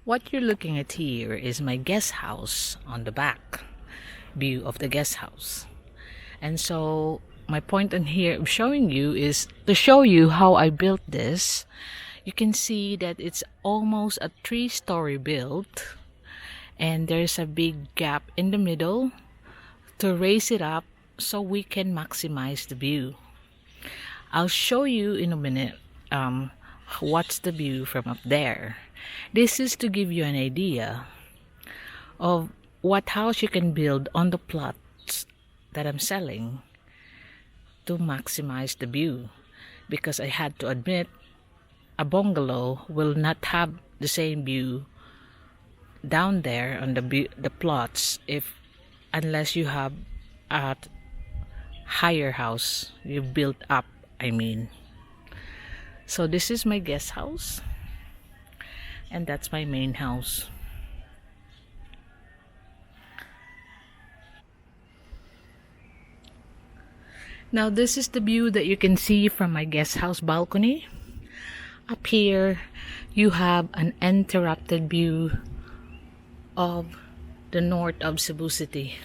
What you're looking at here is my guest house on the back view of the guest house. And so my point on here of showing you is to show you how I built this. You can see that it's almost a 3-story build, and there's a big gap in the middle to raise it up so we can maximize the view. I'll show you in a minute what's the view from up there. This is to give you an idea of what house you can build on the plots that I'm selling to maximize the view, because I had to admit a bungalow will not have the same view down there on the plots unless you have a higher house you built up, I mean. So this is my guest house, and that's my main house. Now this is the view that you can see from my guest house balcony. Up here you have an uninterrupted view of the north of Cebu City.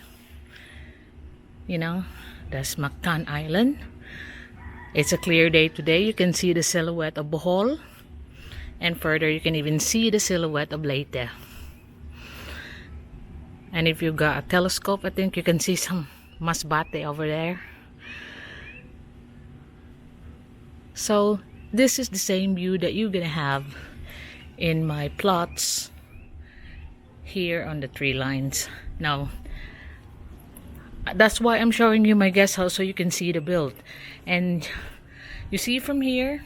You know, that's Mactan Island. It's a clear day today. You can see the silhouette of Bohol, and further you can even see the silhouette of Leyte. And if you've got a telescope, I think you can see some Masbate over there. So this is the same view that you're gonna have in my plots here on the tree lines. Now that's why I'm showing you my guest house, so you can see the build. And you see from here,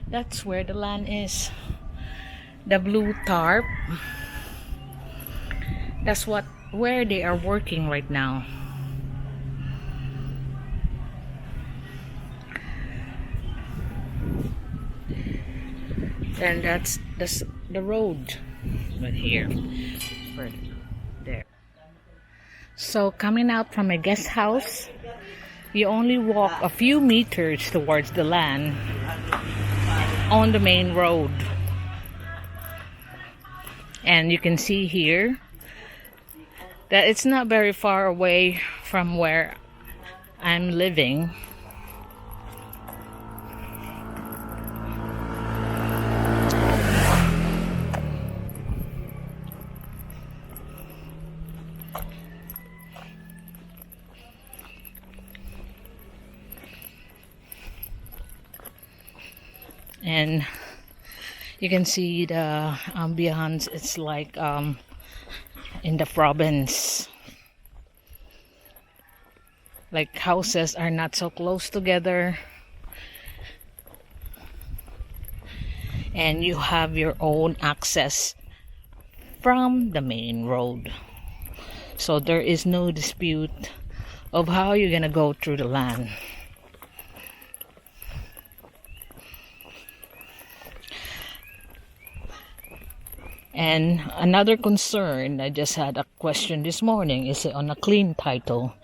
that's where the land is. The blue tarp, that's where they are working right now. And that's the road right here, right there. So coming out from a guest house, you only walk a few meters towards the land on the main road. And you can see here that it's not very far away from where I'm living. And you can see the ambience. It's like in the province, like houses are not so close together, and you have your own access from the main road, so there is no dispute of how you're gonna go through the land. And another concern, I just had a question this morning, is it on a clean title?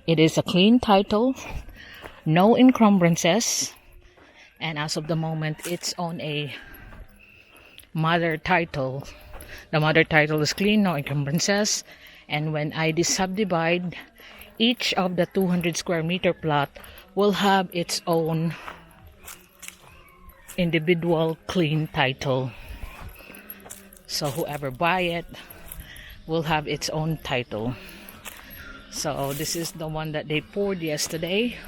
It is a clean title, no encumbrances, and as of the moment it's on a mother title. The mother title is clean, no encumbrances, and when I subdivide, each of the 200 square meter plot will have its own individual clean title. So whoever buy it will have its own title. So this is the one that they poured yesterday.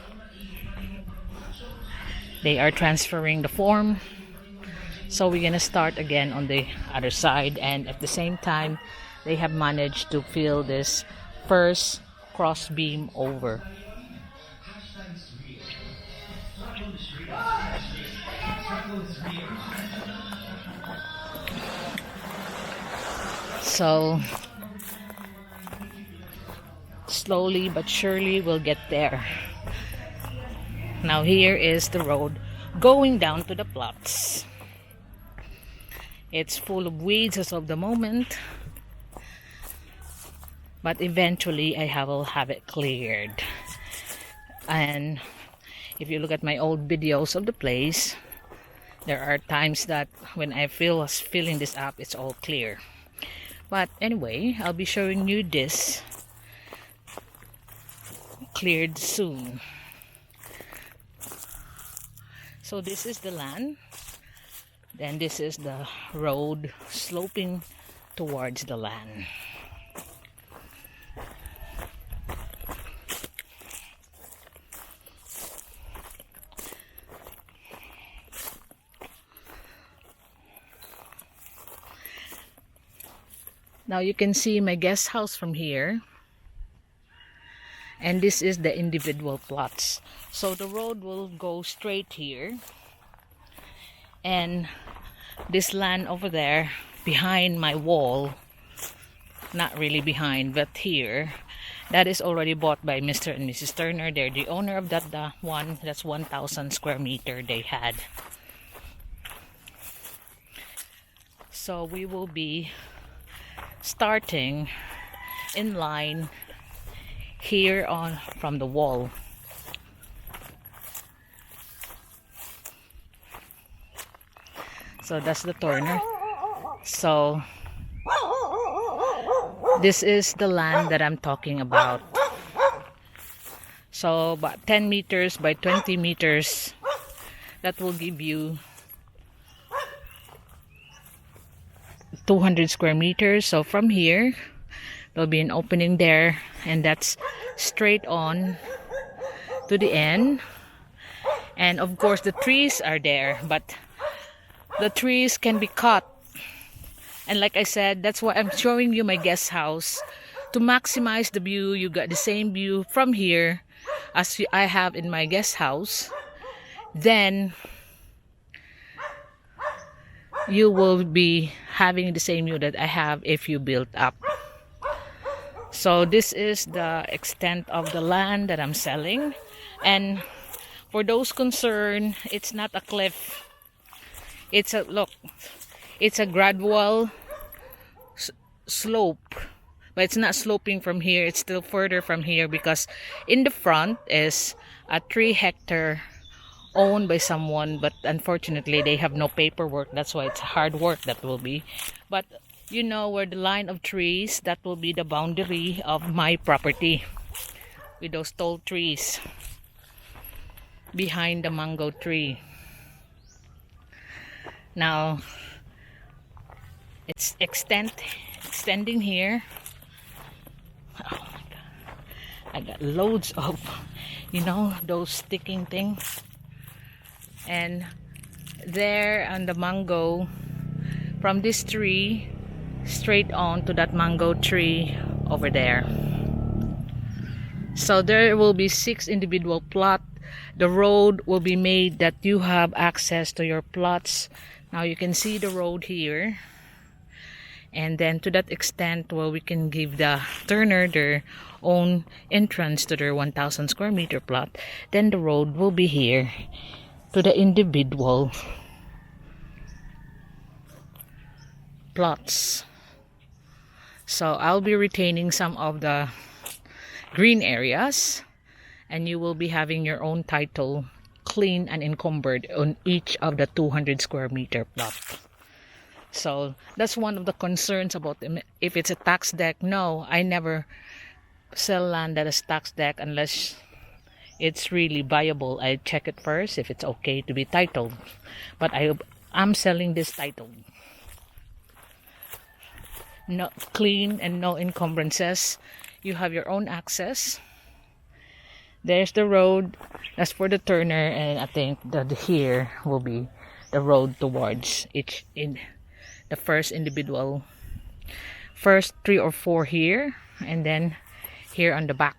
They are transferring the form. So we're gonna start again on the other side, and at the same time they have managed to fill this first cross beam over. So slowly but surely we'll get there. Now here is the road going down to the plots. It's full of weeds as of the moment, but eventually I will have it cleared. And if you look at my old videos of the place, There are times that when I was filling this up, it's all clear. But anyway, I'll be showing you this cleared soon. So this is the land. Then this is the road sloping towards the land. Now you can see my guest house from here. And this is the individual plots. So the road will go straight here. And this land over there behind my wall, not really behind, but here, that is already bought by Mr. and Mrs. Turner. They're the owner of that one. That's 1,000 square meter they had. So we will be starting in line here on from the wall. So that's the Turner. So this is the land that I'm talking about. So about 10 meters by 20 meters, that will give you 200 square meters. So from here there'll be an opening there, and that's straight on to the end. And of course the trees are there, but the trees can be cut. And like I said, that's why I'm showing you my guest house, to maximize the view. You got the same view from here as I have in my guest house. Then you will be having the same view that I have if you build up. So this is the extent of the land that I'm selling. And for those concerned, it's not a cliff. It's a, look, it's a gradual slope. But it's not sloping from here. It's still further from here, because in the front is a 3-hectare owned by someone, but unfortunately they have no paperwork. That's why it's hard work that will be. But you know, where the line of trees, that will be the boundary of my property, with those tall trees behind the mango tree. Now it's extending here. Oh my god, I got loads of, you know, those sticking things. And there on the mango, from this tree straight on to that mango tree over there. So there will be 6 individual plots. The road will be made that you have access to your plots. Now you can see the road here, and then to that extent where we can give the Turner their own entrance to their 1,000 square meter plot. Then the road will be here to the individual plots. So I'll be retaining some of the green areas, and you will be having your own title, clean and encumbered, on each of the 200 square meter plot. So that's one of the concerns about them. If it's a tax deck, no, I never sell land that is tax deck unless it's really viable. I check it first if it's okay to be titled. But I'm selling this title. No, clean and no encumbrances. You have your own access. There's the road. That's for the Turner, and I think that here will be the road towards each in the first individual. First 3 or 4 here, and then here on the back.